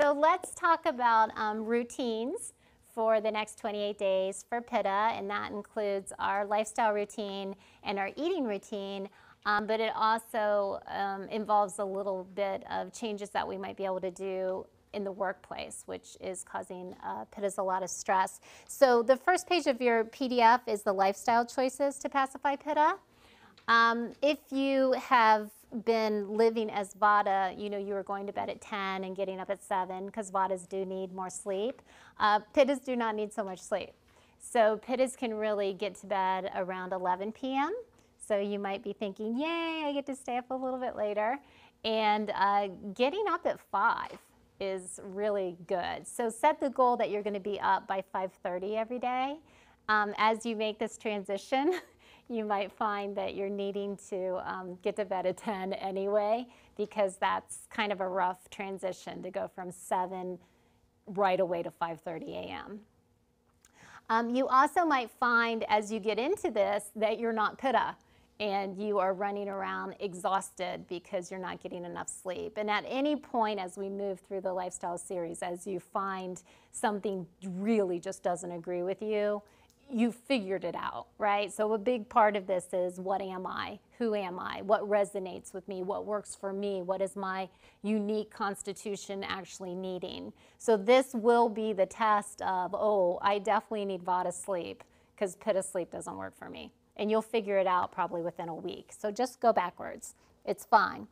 So let's talk about routines for the next 28 days for Pitta, and that includes our lifestyle routine and our eating routine, but it also involves a little bit of changes that we might be able to do in the workplace, which is causing Pittas a lot of stress. So the first page of your PDF is the lifestyle choices to pacify Pitta. If you have been living as Vata, you know, you were going to bed at 10 and getting up at 7 because Vatas do need more sleep. Pittas do not need so much sleep. So Pittas can really get to bed around 11 p.m. So you might be thinking, yay, I get to stay up a little bit later. And getting up at 5 is really good. So set the goal that you're going to be up by 5:30 every day. As you make this transition, you might find that you're needing to get to bed at 10 anyway, because that's kind of a rough transition to go from 7 right away to 5:30 a.m. You also might find as you get into this that you're not Pitta and you are running around exhausted because you're not getting enough sleep. And at any point as we move through the lifestyle series, as you find something really just doesn't agree with you, you figured it out, right? So a big part of this is, what am I? Who am I? What resonates with me? What works for me? What is my unique constitution actually needing? So this will be the test of, oh, I definitely need Vata sleep because Pitta sleep doesn't work for me. And you'll figure it out probably within a week. So just go backwards. It's fine.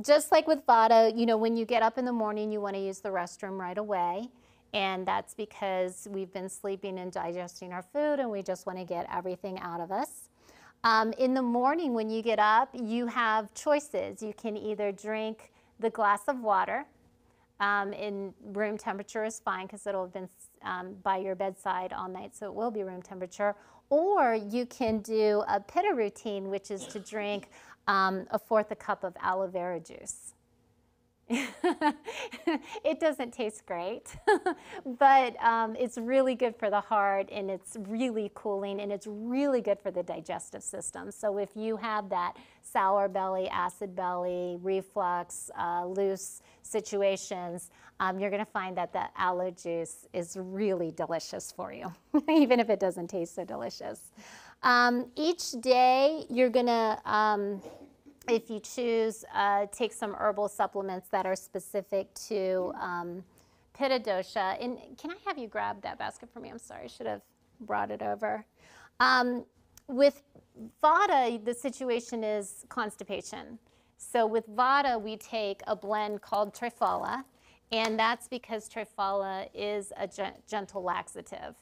Just like with Vata, you know, when you get up in the morning, you want to use the restroom right away. And that's because we've been sleeping and digesting our food, and we just want to get everything out of us. In the morning when you get up, you have choices. You can either drink the glass of water. In room temperature is fine because it'll have been by your bedside all night, so it will be room temperature. Or you can do a Pitta routine, which is to drink 1/4 cup of aloe vera juice. It doesn't taste great, but it's really good for the heart, and it's really cooling, and it's really good for the digestive system. So if you have that sour belly, acid belly, reflux, loose situations, you're going to find that the aloe juice is really delicious for you, even if it doesn't taste so delicious. Each day you're going to if you choose, take some herbal supplements that are specific to Pitta Dosha. And can I have you grab that basket for me? I'm sorry, I should have brought it over. With Vata, the situation is constipation. So with Vata, we take a blend called triphala, and that's because triphala is a gentle laxative.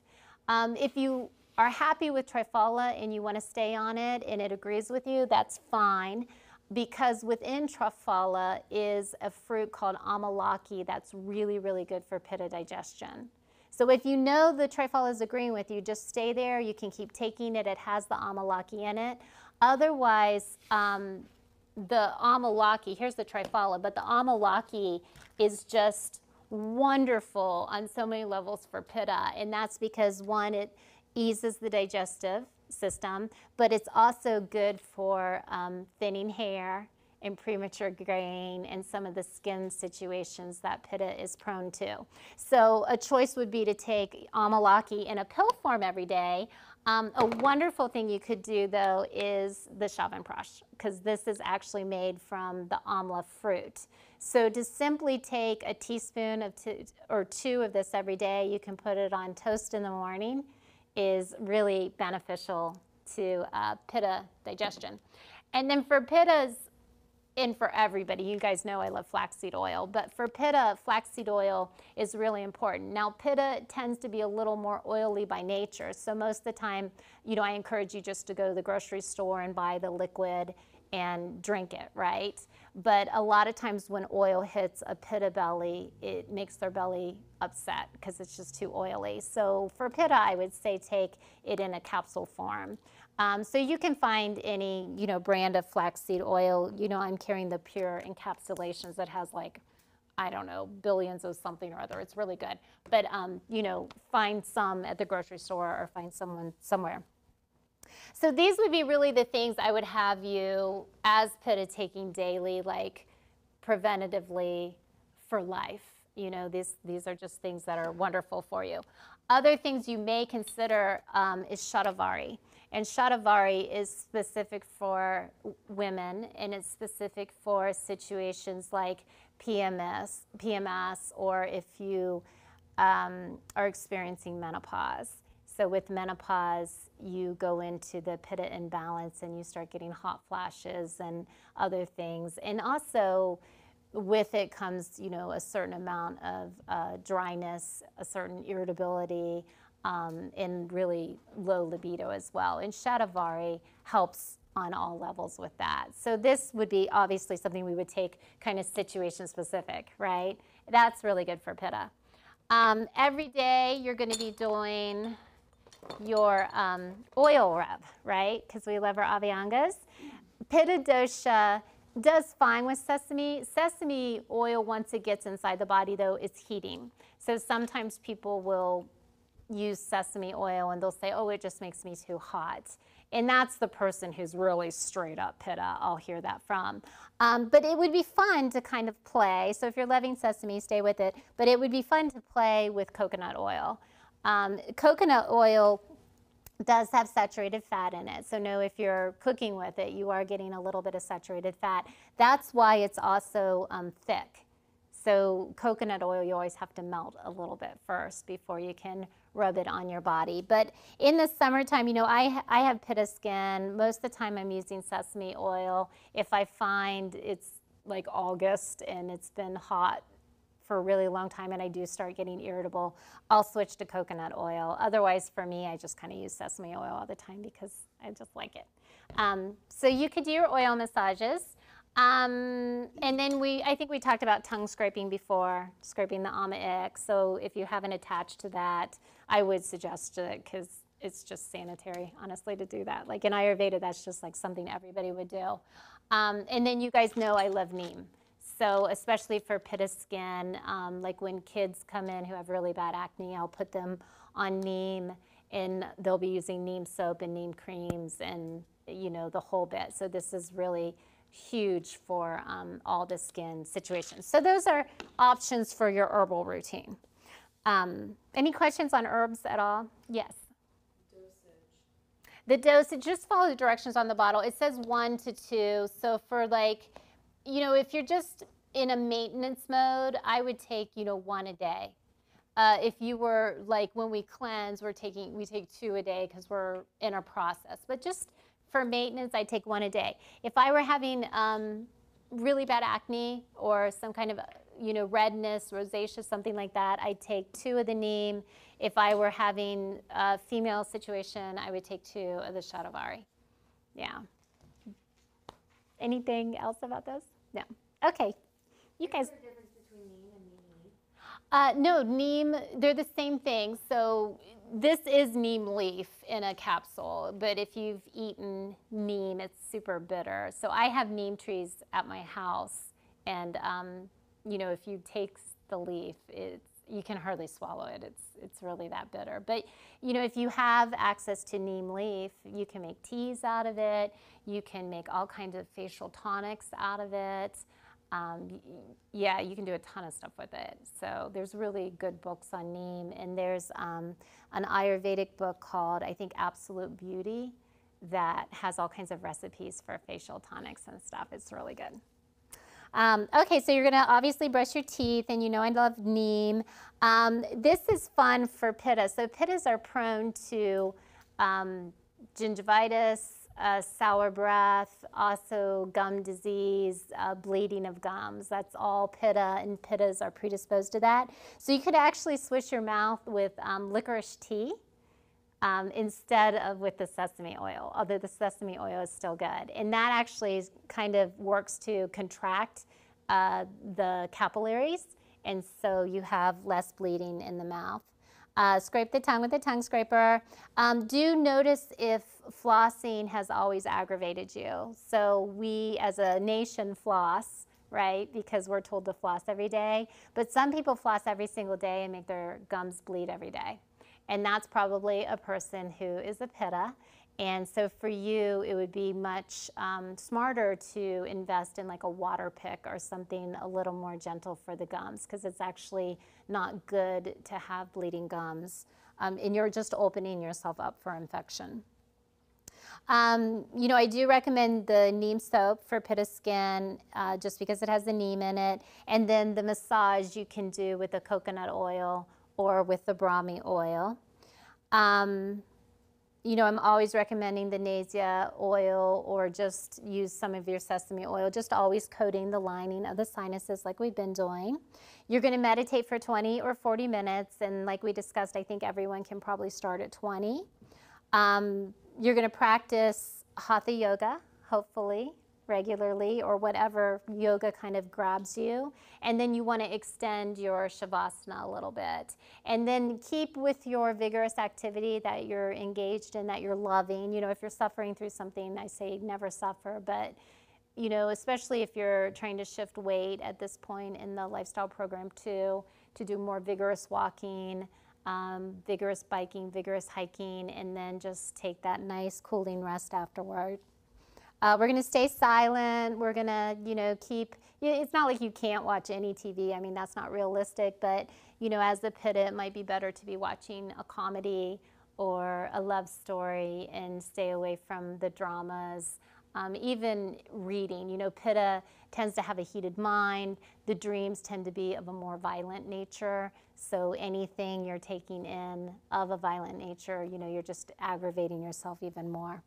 If you are happy with triphala and you want to stay on it and it agrees with you, that's fine. Because within triphala is a fruit called amalaki that's really, really good for Pitta digestion. So if you know the triphala is agreeing with you, just stay there. You can keep taking it. It has the amalaki in it. Otherwise, the amalaki, here's the triphala, but the amalaki is just wonderful on so many levels for Pitta. And that's because, one, it eases the digestive system, but it's also good for thinning hair and premature graying and some of the skin situations that Pitta is prone to. So a choice would be to take amalaki in a pill form every day. A wonderful thing you could do, though, is the Chyavanprash, because this is actually made from the amla fruit. So to simply take a teaspoon of two of this every day, you can put it on toast in the morning, is really beneficial to Pitta digestion. And then for Pittas, and for everybody, you guys know I love flaxseed oil, but for Pitta, flaxseed oil is really important. Now, Pitta tends to be a little more oily by nature, so most of the time, you know, I encourage you just to go to the grocery store and buy the liquid and drink it, right? But a lot of times when oil hits a Pitta belly, it makes their belly upset because it's just too oily. So for Pitta, I would say take it in a capsule form. So you can find any, you know, brand of flaxseed oil. You know, I'm carrying the pure encapsulations that has, like, I don't know, billions of something or other. It's really good. But, you know, find some at the grocery store or find someone somewhere. So these would be really the things I would have you as Pitta taking daily, like preventatively for life. You know, these are just things that are wonderful for you. Other things you may consider is shatavari. And shatavari is specific for women, and it's specific for situations like PMS, or if you are experiencing menopause. So with menopause, you go into the pitta imbalance and you start getting hot flashes and other things. And also with it comes, you know, a certain amount of dryness, a certain irritability, and really low libido as well. And shatavari helps on all levels with that. So this would be obviously something we would take kind of situation specific, right? That's really good for pitta. Every day you're going to be doing your oil rub, right? Because we love our Abhyangas. Pitta dosha does fine with sesame. Sesame oil, once it gets inside the body, though, it's heating. So sometimes people will use sesame oil and they'll say, oh, it just makes me too hot. And that's the person who's really straight up pitta. I'll hear that from. But it would be fun to kind of play. So if you're loving sesame, stay with it. But it would be fun to play with coconut oil. Coconut oil does have saturated fat in it. So know if you're cooking with it, you are getting a little bit of saturated fat. That's why it's also thick. So coconut oil, you always have to melt a little bit first before you can rub it on your body. But in the summertime, you know, I have pitta skin. Most of the time I'm using sesame oil. If I find it's like August and it's been hot for a really long time and I do start getting irritable, I'll switch to coconut oil. Otherwise, for me, I just kind of use sesame oil all the time because I just like it. So you could do your oil massages. And then I think we talked about tongue scraping before, scraping the ama-ik. So if you haven't attached to that, I would suggest it because it's just sanitary, honestly, to do that. Like in Ayurveda, that's just like something everybody would do. And then you guys know I love neem. So especially for pitta skin, like when kids come in who have really bad acne, I'll put them on neem and they'll be using neem soap and neem creams and, you know, the whole bit. So this is really huge for all the skin situations. So those are options for your herbal routine. Any questions on herbs at all? Yes. The dosage, just follow the directions on the bottle. It says 1 to 2. So for like, you know, if you're just in a maintenance mode, I would take, you know, 1 a day. If you were like when we cleanse, we take 2 a day because we're in a process. But just for maintenance, I take 1 a day. If I were having really bad acne or some kind of, you know, redness, rosacea, something like that, I'd take 2 of the neem. If I were having a female situation, I would take 2 of the shatavari. Yeah. Anything else about those? No. Okay. You guys. Is there a difference between neem and neem leaf? No, neem, they're the same thing. So this is neem leaf in a capsule, but if you've eaten neem, it's super bitter. So I have neem trees at my house, and you know, if you take the leaf, you can hardly swallow it. It's really that bitter. But you know, if you have access to neem leaf, you can make teas out of it. You can make all kinds of facial tonics out of it. Yeah, you can do a ton of stuff with it. So there's really good books on neem, and there's an Ayurvedic book called, I think, Absolute Beauty, that has all kinds of recipes for facial tonics and stuff. It's really good. Okay, so you're gonna obviously brush your teeth, and you know I love neem. This is fun for pitta. So pittas are prone to gingivitis, sour breath, also gum disease, bleeding of gums. That's all pitta, and pittas are predisposed to that. So you could actually swish your mouth with licorice tea instead of with the sesame oil, although the sesame oil is still good. And that actually kind of works to contract the capillaries, and so you have less bleeding in the mouth. Scrape the tongue with a tongue scraper. Do notice if flossing has always aggravated you. So we as a nation floss, right, because we're told to floss every day. But some people floss every single day and make their gums bleed every day. And that's probably a person who is a pitta. And so for you, it would be much smarter to invest in like a water pick or something a little more gentle for the gums, because it's actually not good to have bleeding gums. And you're just opening yourself up for infection. You know, I do recommend the neem soap for Pitta skin, just because it has the neem in it. And then the massage you can do with the coconut oil or with the Brahmi oil. You know, I'm always recommending the Nasia oil, or just use some of your sesame oil, just always coating the lining of the sinuses like we've been doing. You're going to meditate for 20 or 40 minutes, and like we discussed, I think everyone can probably start at 20. You're going to practice hatha yoga, hopefully, regularly, or whatever yoga kind of grabs you. And then you want to extend your shavasana a little bit. And then keep with your vigorous activity that you're engaged in, that you're loving. You know, if you're suffering through something, I say never suffer. But, you know, especially if you're trying to shift weight at this point in the lifestyle program too, to do more vigorous walking, vigorous biking, vigorous hiking, and then just take that nice cooling rest afterward. We're going to stay silent. We're going to, you know, it's not like you can't watch any TV. I mean, that's not realistic. But, you know, as a Pitta, it might be better to be watching a comedy or a love story and stay away from the dramas. Even reading, you know, Pitta tends to have a heated mind. The dreams tend to be of a more violent nature. So anything you're taking in of a violent nature, you know, you're just aggravating yourself even more.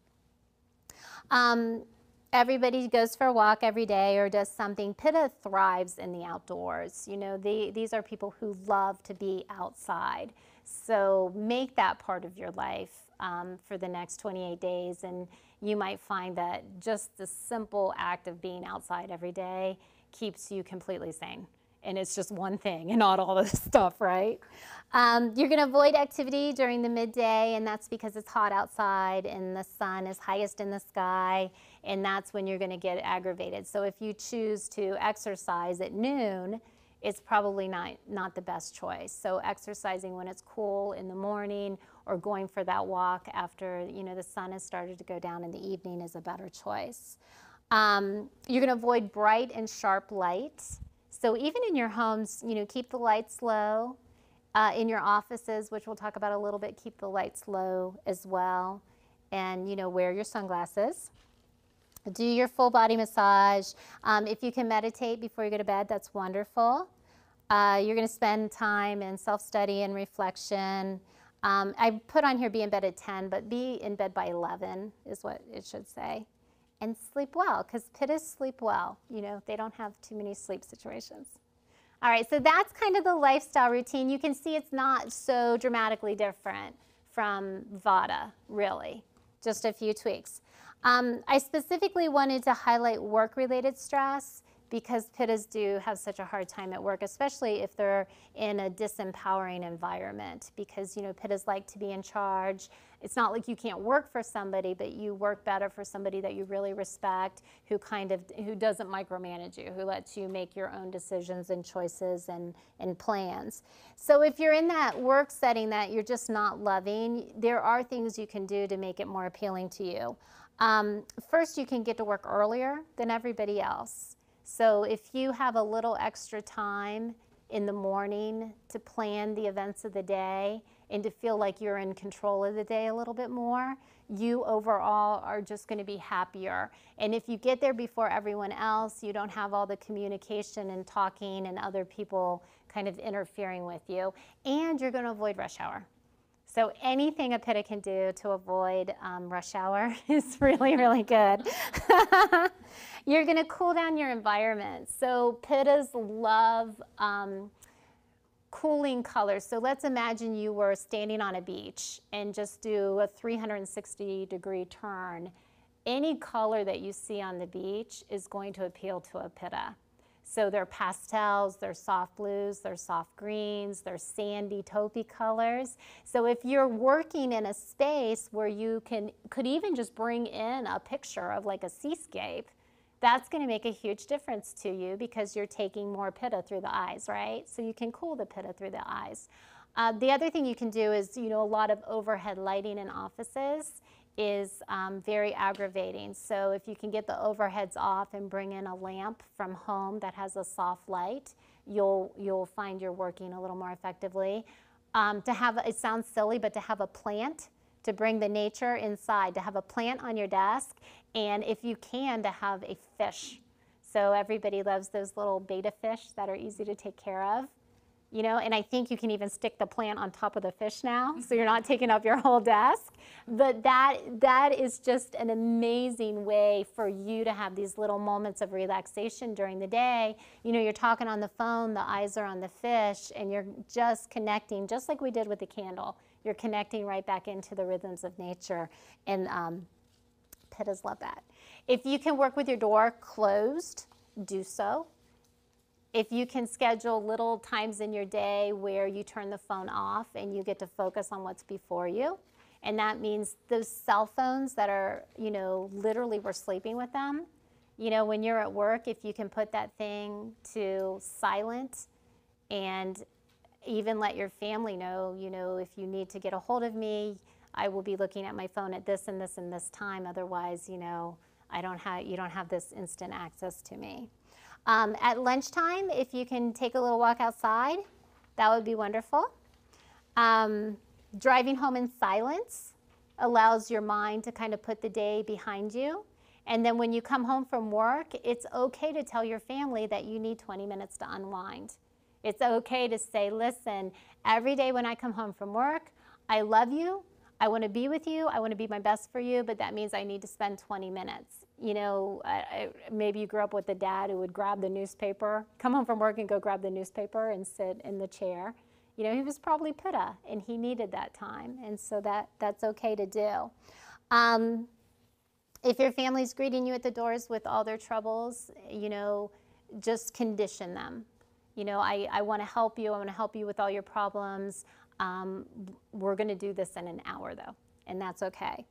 Everybody goes for a walk every day or does something. Pitta thrives in the outdoors. You know, these are people who love to be outside. So make that part of your life for the next 28 days, and you might find that just the simple act of being outside every day keeps you completely sane. And it's just one thing and not all this stuff, right? You're going to avoid activity during the midday, and that's because it's hot outside and the sun is highest in the sky, and that's when you're going to get aggravated. So if you choose to exercise at noon, it's probably not the best choice. So exercising when it's cool in the morning, or going for that walk after, you know, the sun has started to go down in the evening is a better choice. You're going to avoid bright and sharp light. So even in your homes, you know, keep the lights low. In your offices, which we'll talk about a little bit, keep the lights low as well. And, you know, wear your sunglasses. Do your full body massage. If you can meditate before you go to bed, that's wonderful. You're going to spend time in self-study and reflection. I put on here be in bed at 10, but be in bed by 11 is what it should say. And sleep well, because Pittas sleep well. You know, they don't have too many sleep situations. All right, so that's kind of the lifestyle routine. You can see it's not so dramatically different from Vata, really. Just a few tweaks. I specifically wanted to highlight work-related stress, because Pittas do have such a hard time at work, especially if they're in a disempowering environment, because, you know, Pittas like to be in charge. It's not like you can't work for somebody, but you work better for somebody that you really respect, who doesn't micromanage you, who lets you make your own decisions and choices and plans. So if you're in that work setting that you're just not loving, there are things you can do to make it more appealing to you. First, you can get to work earlier than everybody else. So if you have a little extra time in the morning to plan the events of the day and to feel like you're in control of the day a little bit more, you overall are just going to be happier. And if you get there before everyone else, you don't have all the communication and talking and other people kind of interfering with you, and you're going to avoid rush hour. So anything a Pitta can do to avoid rush hour is really, really good. You're going to cool down your environment. So Pittas love cooling colors. So let's imagine you were standing on a beach and just do a 360-degree turn. Any color that you see on the beach is going to appeal to a Pitta. So they're pastels, they're soft blues, they're soft greens, they're sandy taupey colors. So if you're working in a space where you could even just bring in a picture of like a seascape, that's going to make a huge difference to you, because you're taking more Pitta through the eyes, right? So you can cool the Pitta through the eyes. The other thing you can do is, you know, a lot of overhead lighting in offices. is very aggravating. So if you can get the overheads off and bring in a lamp from home that has a soft light, you'll find you're working a little more effectively. To have, it sounds silly, but to have a plant, to bring the nature inside, to have a plant on your desk, and if you can, to have a fish. So everybody loves those little betta fish that are easy to take care of. You know, and I think you can even stick the plant on top of the fish now, so you're not taking up your whole desk. But that is just an amazing way for you to have these little moments of relaxation during the day. You know, you're talking on the phone, the eyes are on the fish, and you're just connecting, just like we did with the candle. You're connecting right back into the rhythms of nature, and Pittas love that. If you can work with your door closed, do so. If you can schedule little times in your day where you turn the phone off and you get to focus on what's before you, and that means those cell phones that are, you know, literally we're sleeping with them. You know, when you're at work, if you can put that thing to silent and even let your family know, you know, if you need to get a hold of me, I will be looking at my phone at this and this and this time. Otherwise, you know, you don't have this instant access to me. At lunchtime, if you can take a little walk outside, that would be wonderful. Driving home in silence allows your mind to kind of put the day behind you. And then when you come home from work, it's okay to tell your family that you need 20 minutes to unwind. It's okay to say, listen, every day when I come home from work, I love you. I want to be with you. I want to be my best for you, but that means I need to spend 20 minutes. You know, maybe you grew up with a dad who would grab the newspaper, come home from work and go grab the newspaper and sit in the chair. You know, he was probably Pitta, and he needed that time, and so that's okay to do. If your family's greeting you at the doors with all their troubles, you know, just condition them. You know, I want to help you. I want to help you with all your problems. We're going to do this in an hour, though, and that's okay.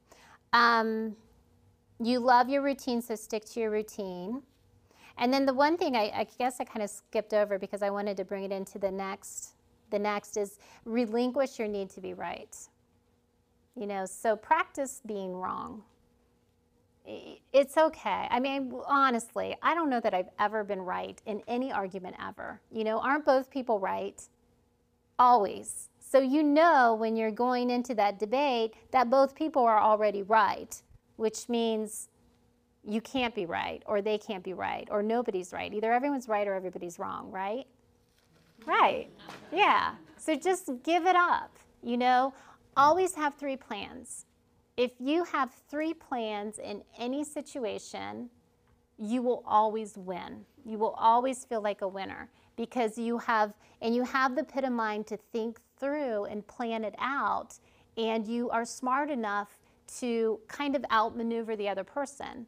You love your routine, so stick to your routine. And then the one thing I guess I kind of skipped over because I wanted to bring it into the next is relinquish your need to be right. You know, so practice being wrong. It's okay. I mean, honestly, I don't know that I've ever been right in any argument ever. You know, aren't both people right? Always. So you know when you're going into that debate that both people are already right, which means you can't be right, or they can't be right, or nobody's right. Either everyone's right or everybody's wrong, right? Right. Yeah. So just give it up. You know, always have 3 plans. If you have 3 plans in any situation, you will always win. You will always feel like a winner because you have the Pitta mind to think through and plan it out, and you are smart enough to kind of outmaneuver the other person.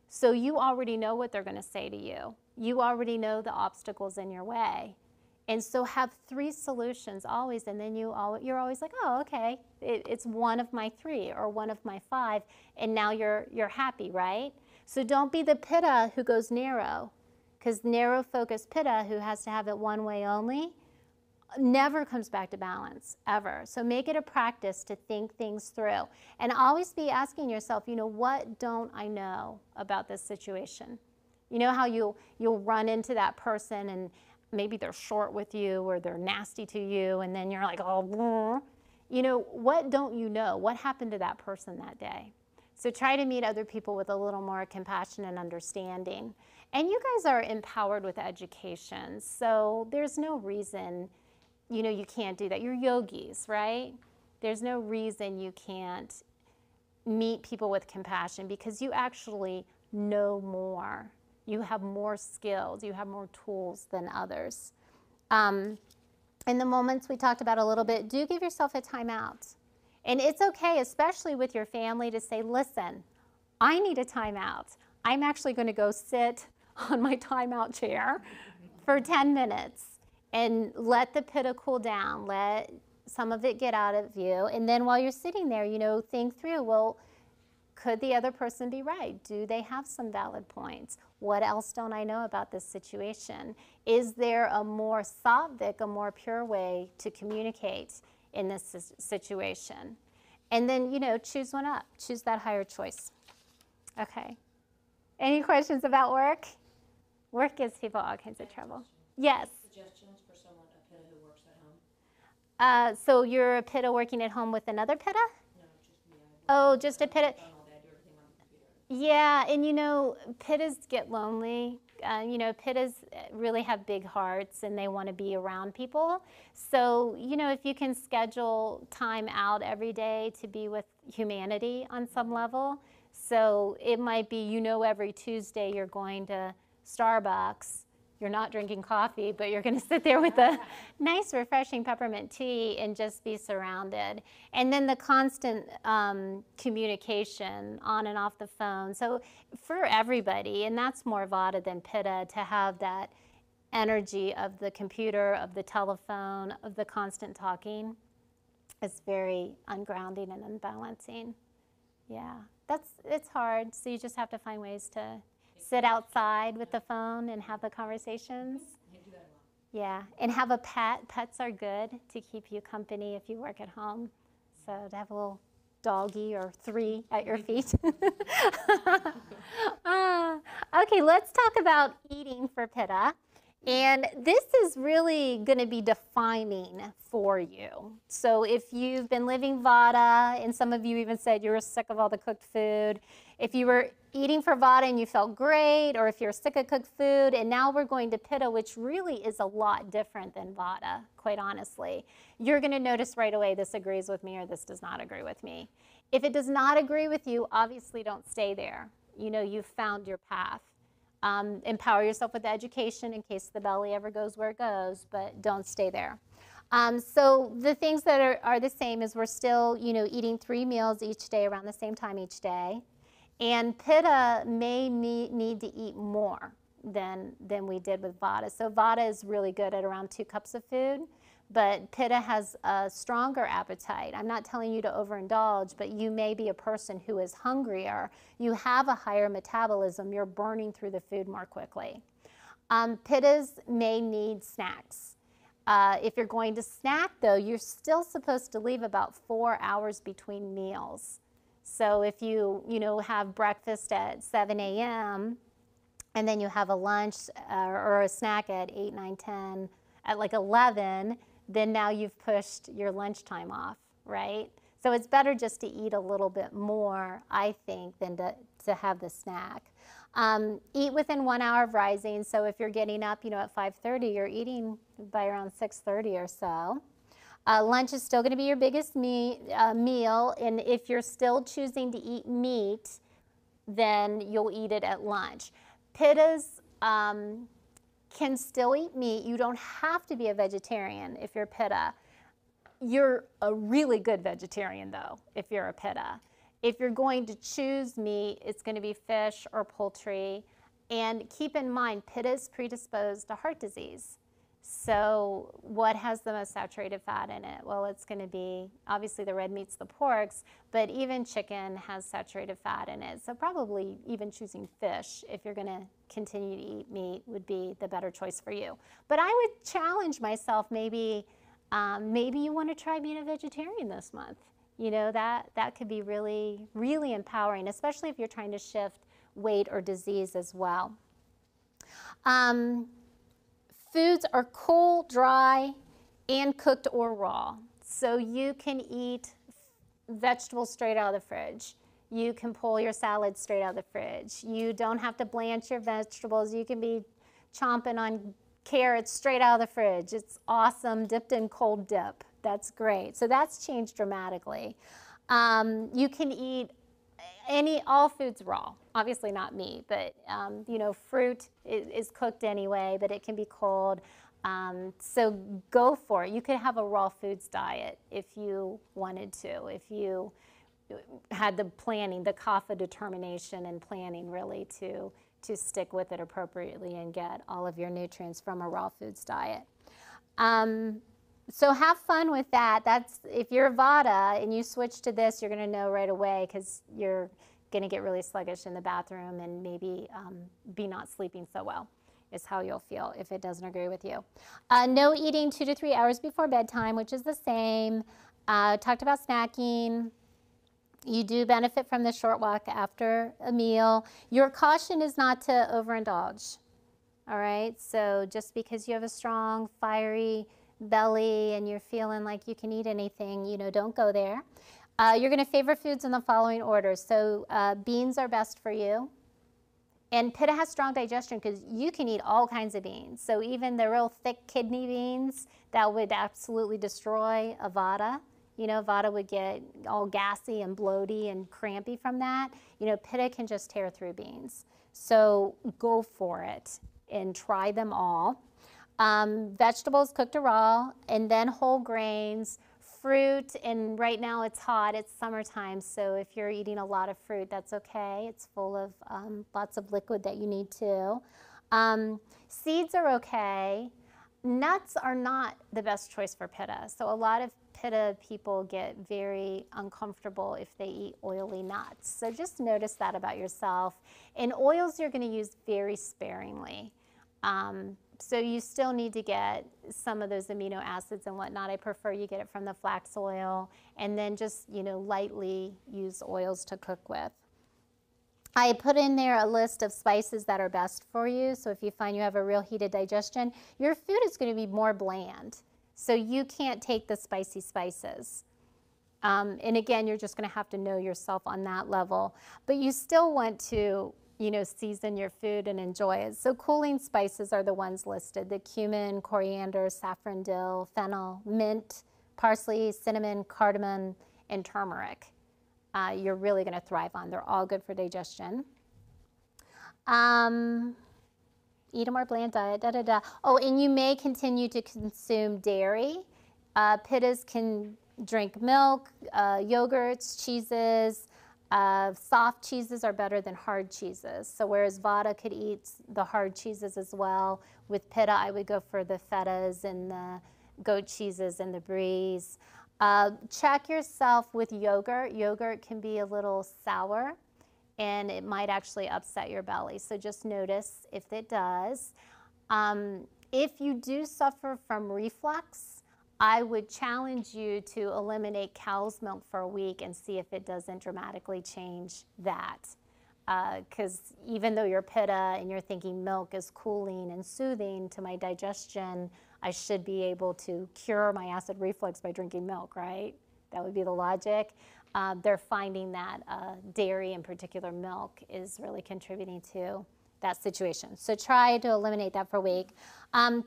So you already know what they're going to say to you. You already know the obstacles in your way. And so have 3 solutions always, and then you're always like, oh, okay, it's one of my 3 or one of my 5, and now you're happy, right? So don't be the Pitta who goes narrow, because narrow-focused Pitta who has to have it one way only never comes back to balance, ever. So make it a practice to think things through. And always be asking yourself, you know, what don't I know about this situation? You know how you'll run into that person and maybe they're short with you or they're nasty to you, and then you're like, oh, you know, what don't you know? What happened to that person that day? So try to meet other people with a little more compassion and understanding. And you guys are empowered with education, so there's no reason, you know, you can't do that. You're yogis, right? There's no reason you can't meet people with compassion because you actually know more. You have more skills, you have more tools than others. In the moments we talked about a little bit, do give yourself a timeout. And it's okay, especially with your family, to say, listen, I need a timeout. I'm actually going to go sit on my timeout chair for 10 minutes and let the Pitta cool down, let some of it get out of you. And then while you're sitting there, you know, think through, well, could the other person be right? Do they have some valid points? What else don't I know about this situation? Is there a more sattvic, a more pure way to communicate in this situation? And then, choose one up. Choose that higher choice. Okay. Any questions about work? Work gives people all kinds of trouble. Yes. Suggestions for someone, a Pitta who works at home? So you're a Pitta working at home with another Pitta? No, just me. Oh, just a Pitta. All day, I do everything on the computer. Yeah, and Pittas get lonely. Pittas really have big hearts and they want to be around people. So, if you can schedule time out every day to be with humanity on some level. So it might be, every Tuesday you're going to Starbucks. You're not drinking coffee, but you're going to sit there with a nice, refreshing peppermint tea and just be surrounded. And then the constant communication on and off the phone. So for everybody, and that's more Vata than Pitta, to have that energy of the computer, of the telephone, of the constant talking is very ungrounding and unbalancing. Yeah, it's hard. So you just have to find ways to sit outside with the phone and have the conversations. Yeah, and have a pet. Pets are good to keep you company if you work at home. So to have a little doggy or 3 at your feet. Okay, let's talk about eating for Pitta. And this is really going to be defining for you. So if you've been living Vata, and some of you even said you were sick of all the cooked food, if you were eating for Vata and you felt great, or if you're sick of cooked food, and now we're going to Pitta, which really is a lot different than Vata, quite honestly, you're going to notice right away this agrees with me or this does not agree with me. If it does not agree with you, obviously don't stay there. You've found your path. Empower yourself with education in case the belly ever goes where it goes, but don't stay there. So the things that are the same is we're still, eating 3 meals each day around the same time each day. And Pitta may need to eat more than we did with Vata. So Vata is really good at around 2 cups of food, but Pitta has a stronger appetite. I'm not telling you to overindulge, but you may be a person who is hungrier. You have a higher metabolism. You're burning through the food more quickly. Pittas may need snacks. If you're going to snack, though, you're still supposed to leave about 4 hours between meals. So if you, have breakfast at 7 a.m. and then you have a lunch or a snack at 8, 9, 10, at like 11, then now you've pushed your lunchtime off, right? So it's better just to eat a little bit more, I think, than to have the snack. Eat within 1 hour of rising. So if you're getting up, at 5:30, you're eating by around 6:30 or so. Lunch is still going to be your biggest meal, and if you're still choosing to eat meat, then you'll eat it at lunch. Pittas can still eat meat. You don't have to be a vegetarian if you're Pitta. You're a really good vegetarian, though, if you're a Pitta. If you're going to choose meat, it's going to be fish or poultry. And keep in mind, Pitta is predisposed to heart disease. So what has the most saturated fat in it? Well, it's going to be, obviously, the red meats, the porks, but even chicken has saturated fat in it. So probably even choosing fish, if you're going to continue to eat meat, would be the better choice for you. But I would challenge myself, maybe you want to try being a vegetarian this month. That could be really, really empowering, especially if you're trying to shift weight or disease as well. Foods are cool, dry, and cooked or raw. So you can eat vegetables straight out of the fridge. You can pull your salad straight out of the fridge. You don't have to blanch your vegetables. You can be chomping on carrots straight out of the fridge. It's awesome, dipped in cold dip. That's great. So that's changed dramatically. You can eat all foods raw, obviously not meat, but fruit is cooked anyway, but it can be cold. So go for it. You could have a raw foods diet if you wanted to, if you had the planning, the kapha determination and planning really to stick with it appropriately and get all of your nutrients from a raw foods diet. So have fun with that. If you're Vata and you switch to this, you're going to know right away because you're going to get really sluggish in the bathroom and maybe be not sleeping so well is how you'll feel if it doesn't agree with you. No eating 2 to 3 hours before bedtime, which is the same. Talked about snacking. You do benefit from the short walk after a meal. Your caution is not to overindulge. All right, so just because you have a strong, fiery belly and you're feeling like you can eat anything, don't go there. You're going to favor foods in the following order. So beans are best for you. And Pitta has strong digestion because you can eat all kinds of beans. So even the real thick kidney beans, that would absolutely destroy a Vata. Vata would get all gassy and bloaty and crampy from that. Pitta can just tear through beans. So go for it and try them all. Vegetables cooked or raw, and then whole grains, fruit, and right now it's hot, it's summertime, so if you're eating a lot of fruit, that's okay. It's full of lots of liquid that you need too. Seeds are okay. Nuts are not the best choice for Pitta. So a lot of Pitta people get very uncomfortable if they eat oily nuts. So just notice that about yourself. And oils you're going to use very sparingly. So you still need to get some of those amino acids and whatnot. I prefer you get it from the flax oil, and then just, lightly use oils to cook with. I put in there a list of spices that are best for you. So if you find you have a real heated digestion, your food is going to be more bland. So you can't take the spicy spices. And again, you're just going to have to know yourself on that level. But you still want to season your food and enjoy it. So cooling spices are the ones listed: the cumin, coriander, saffron, dill, fennel, mint, parsley, cinnamon, cardamom, and turmeric. You're really going to thrive on. They're all good for digestion. Eat a more bland diet, Oh, and you may continue to consume dairy. Pittas can drink milk, yogurts, cheeses. Soft cheeses are better than hard cheeses. So whereas Vata could eat the hard cheeses as well, with Pitta I would go for the fettas and the goat cheeses and the bries. Check yourself with yogurt. Yogurt can be a little sour and it might actually upset your belly. So just notice if it does. If you do suffer from reflux, I would challenge you to eliminate cow's milk for a week and see if it doesn't dramatically change that. Because even though you're Pitta and you're thinking milk is cooling and soothing to my digestion, I should be able to cure my acid reflux by drinking milk, right? That would be the logic. They're finding that dairy, in particular milk, is really contributing to that situation. So try to eliminate that for a week.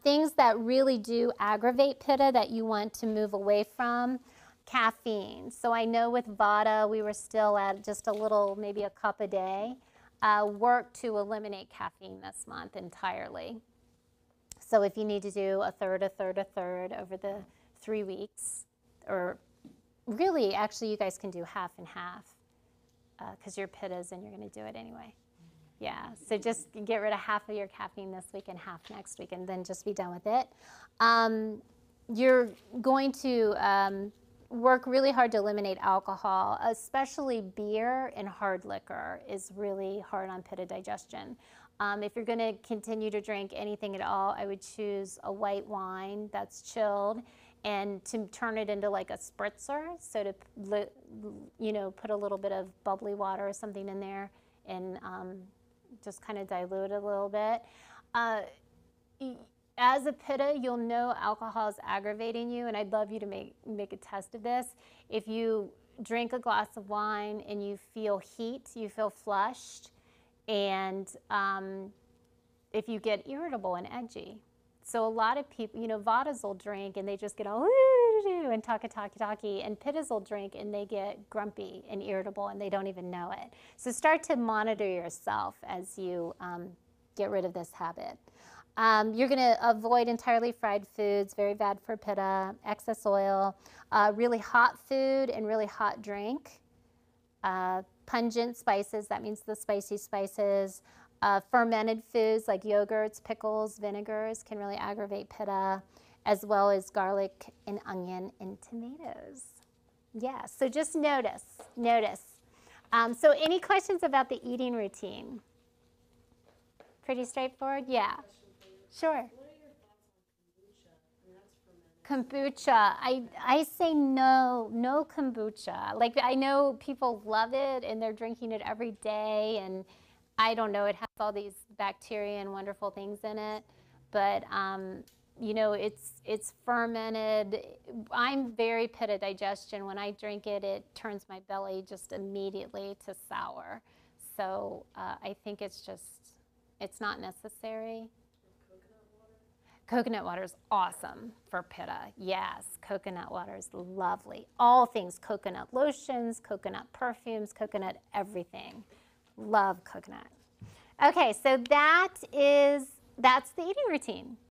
Things that really do aggravate Pitta that you want to move away from: caffeine. So I know with Vata, we were still at just a little, maybe a cup a day. Work to eliminate caffeine this month entirely. So if you need to do a third over the 3 weeks, or really, actually, you guys can do half and half because you're Pittas and you're going to do it anyway. Yeah, so just get rid of half of your caffeine this week and half next week, and then just be done with it. You're going to work really hard to eliminate alcohol, especially beer and hard liquor is really hard on Pitta digestion. If you're going to continue to drink anything at all, I would choose a white wine that's chilled, and to turn it into like a spritzer. So to put a little bit of bubbly water or something in there and just kind of dilute it a little bit. As a Pitta, you'll know alcohol is aggravating you, and I'd love you to make a test of this. If you drink a glass of wine and you feel heat, you feel flushed, and if you get irritable and edgy. So a lot of people, Vatas will drink and they just get all and talky, and Pittas will drink and they get grumpy and irritable and they don't even know it. So start to monitor yourself as you get rid of this habit. You're going to avoid entirely fried foods, very bad for Pitta, excess oil, really hot food and really hot drink, pungent spices, that means the spicy spices, fermented foods like yogurts, pickles, vinegars can really aggravate Pitta, as well as garlic and onion and tomatoes. Yeah, so just notice. So any questions about the eating routine? Pretty straightforward? Yeah. Sure. What are your thoughts on kombucha? I mean, that's Kombucha, I say no, no kombucha. Like I know people love it and they're drinking it every day, and I don't know, it has all these bacteria and wonderful things in it, but you know, it's fermented. I'm very Pitta digestion. When I drink it, it turns my belly just immediately to sour. So I think it's not necessary. Coconut water is awesome for Pitta. Yes, coconut water is lovely. All things coconut lotions, coconut perfumes, coconut everything. Love coconut. Okay, so that's the eating routine.